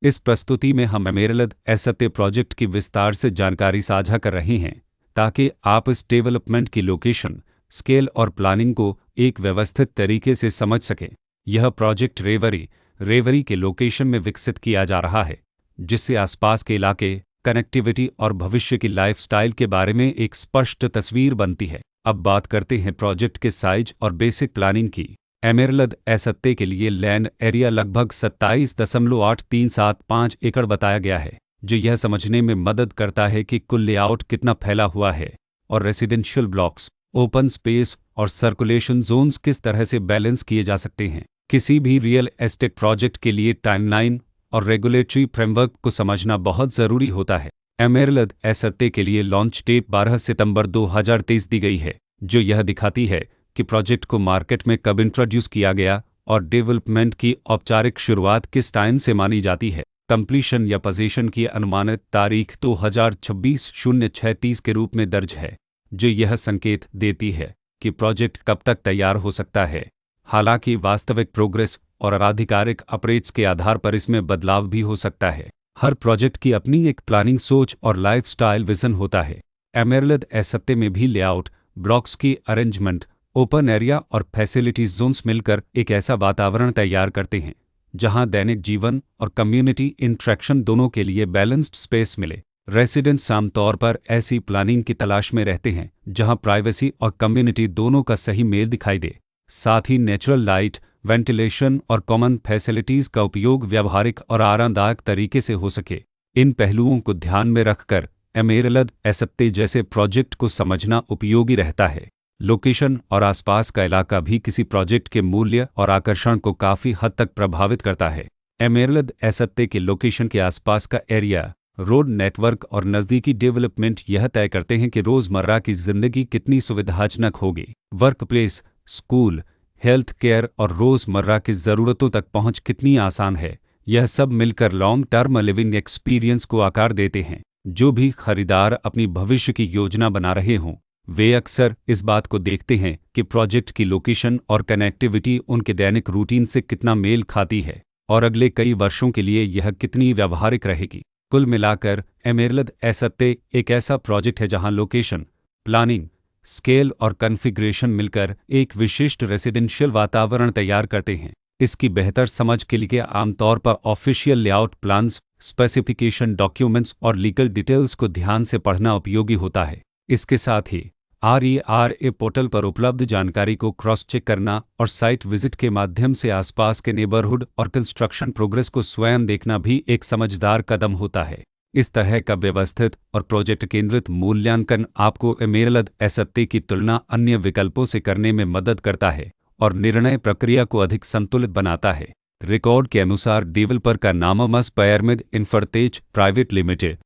इस प्रस्तुति में हम एमेरल्ड एसते प्रोजेक्ट की विस्तार से जानकारी साझा कर रहे हैं ताकि आप इस डेवलपमेंट की लोकेशन, स्केल और प्लानिंग को एक व्यवस्थित तरीके से समझ सकें। यह प्रोजेक्ट रेवरी के लोकेशन में विकसित किया जा रहा है, जिससे आसपास के इलाके, कनेक्टिविटी और भविष्य की लाइफस्टाइल के बारे में एक स्पष्ट तस्वीर बनती है। अब बात करते हैं प्रोजेक्ट के साइज और बेसिक प्लानिंग की। एमेरल्ड एसते के लिए लैंड एरिया लगभग 27.8375 एकड़ बताया गया है, जो यह समझने में मदद करता है कि कुल लेआउट कितना फैला हुआ है और रेसिडेंशियल ब्लॉक्स, ओपन स्पेस और सर्कुलेशन जोन्स किस तरह से बैलेंस किए जा सकते हैं। किसी भी रियल एस्टेट प्रोजेक्ट के लिए टाइमलाइन और रेगुलेटरी फ्रेमवर्क को समझना बहुत ज़रूरी होता है। एमेरल्ड एसते के लिए लॉन्च डेट 12 सितंबर 2023 दी गई है, जो यह दिखाती है कि प्रोजेक्ट को मार्केट में कब इंट्रोड्यूस किया गया और डेवलपमेंट की औपचारिक शुरुआत किस टाइम से मानी जाती है। कंप्लीशन या पोजीशन की अनुमानित तारीख 2026-06-30 के रूप में दर्ज है, जो यह संकेत देती है कि प्रोजेक्ट कब तक तैयार हो सकता है। हालांकि वास्तविक प्रोग्रेस और आधिकारिक अपडेट्स के आधार पर इसमें बदलाव भी हो सकता है। हर प्रोजेक्ट की अपनी एक प्लानिंग सोच और लाइफस्टाइल विजन होता है। एमेरल्ड एसते में भी लेआउट, ब्लॉक्स की अरेंजमेंट, ओपन एरिया और फैसिलिटीज जोन्स मिलकर एक ऐसा वातावरण तैयार करते हैं जहां दैनिक जीवन और कम्युनिटी इंट्रैक्शन दोनों के लिए बैलेंस्ड स्पेस मिले। रेसिडेंट्स आमतौर पर ऐसी प्लानिंग की तलाश में रहते हैं जहां प्राइवेसी और कम्युनिटी दोनों का सही मेल दिखाई दे। साथ ही नेचुरल लाइट, वेंटिलेशन और कॉमन फैसिलिटीज का उपयोग व्यावहारिक और आरामदायक तरीके से हो सके। इन पहलुओं को ध्यान में रखकर एमेरल्ड एसते जैसे प्रोजेक्ट को समझना उपयोगी रहता है। लोकेशन और आसपास का इलाका भी किसी प्रोजेक्ट के मूल्य और आकर्षण को काफ़ी हद तक प्रभावित करता है। एमेरल्ड एसते के लोकेशन के आसपास का एरिया, रोड नेटवर्क और नज़दीकी डेवलपमेंट यह तय करते हैं कि रोज़मर्रा की ज़िंदगी कितनी सुविधाजनक होगी। Work place, school, health care और रोज़मर्रा की ज़रूरतों तक पहुंच कितनी आसान है। यह सब मिलकर लॉन्ग टर्म लिविंग एक्सपीरियंस को आकार देते हैं। जो भी खरीदार अपनी भविष्य की योजना बना रहे हों, वे अक्सर इस बात को देखते हैं कि प्रोजेक्ट की लोकेशन और कनेक्टिविटी उनके दैनिक रूटीन से कितना मेल खाती है और अगले कई वर्षों के लिए यह कितनी व्यावहारिक रहेगी। कुल मिलाकर एमेरल्ड एसते एक ऐसा प्रोजेक्ट है जहां लोकेशन, प्लानिंग, स्केल और कॉन्फ़िगरेशन मिलकर एक विशिष्ट रेसिडेंशियल वातावरण तैयार करते हैं। इसकी बेहतर समझ के लिए आमतौर पर official layout plans, specification documents और लीगल डिटेल्स को ध्यान से पढ़ना उपयोगी होता है। इसके साथ ही RERA पोर्टल पर उपलब्ध जानकारी को क्रॉस चेक करना और साइट विजिट के माध्यम से आसपास के नेबरहुड और कंस्ट्रक्शन प्रोग्रेस को स्वयं देखना भी एक समझदार कदम होता है। इस तरह का व्यवस्थित और प्रोजेक्ट केंद्रित मूल्यांकन आपको एमेरल्ड एसते की तुलना अन्य विकल्पों से करने में मदद करता है और निर्णय प्रक्रिया को अधिक संतुलित बनाता है। रिकॉर्ड के अनुसार डेवलपर का नाम मस पैरामिड इन्फ्राटेक प्राइवेट लिमिटेड